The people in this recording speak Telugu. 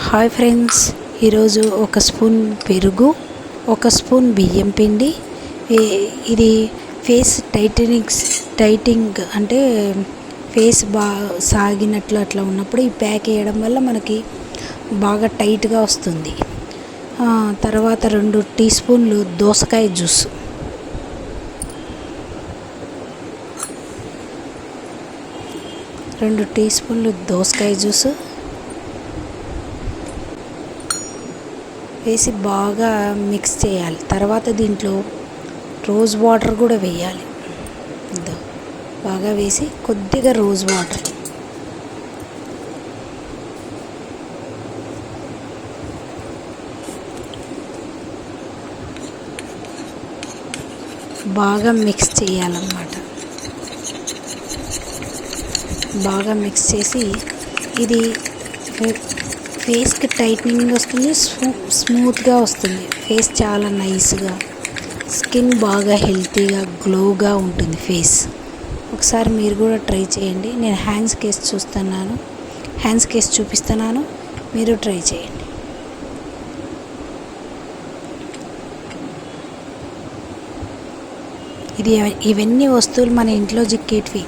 హాయ్ ఫ్రెండ్స్, ఈరోజు ఒక స్పూన్ పెరుగు, ఒక స్పూన్ బియ్యం పిండి. ఇది ఫేస్ టైటింగ్ అంటే ఫేస్ సాగినట్లు అట్లా ఉన్నప్పుడు ఈ ప్యాక్ వేయడం వల్ల మనకి బాగా టైట్గా వస్తుంది. తర్వాత 2 టీ స్పూన్లు దోసకాయ జ్యూస్, 2 టీ స్పూన్లు దోసకాయ జ్యూస్ వేసి బాగా మిక్స్ చేయాలి. తర్వాత దీంట్లో రోజ్ వాటర్ కూడా వేయాలి. బాగా వేసి కొద్దిగా రోజ్ వాటర్ బాగా మిక్స్ చేయాలన్నమాట. బాగా మిక్స్ చేసి ఇది ఫేస్కి టైట్నింగ్ వస్తుంది, స్మూత్గా వస్తుంది. ఫేస్ చాలా నైస్గా, స్కిన్ బాగా హెల్తీగా గ్లోగా ఉంటుంది ఫేస్. ఒకసారి మీరు కూడా ట్రై చేయండి. నేను హ్యాండ్స్ కేస్ చూపిస్తున్నాను, మీరు ట్రై చేయండి. ఇవన్నీ వస్తువులు మన ఇంట్లో జిక్కేటివి.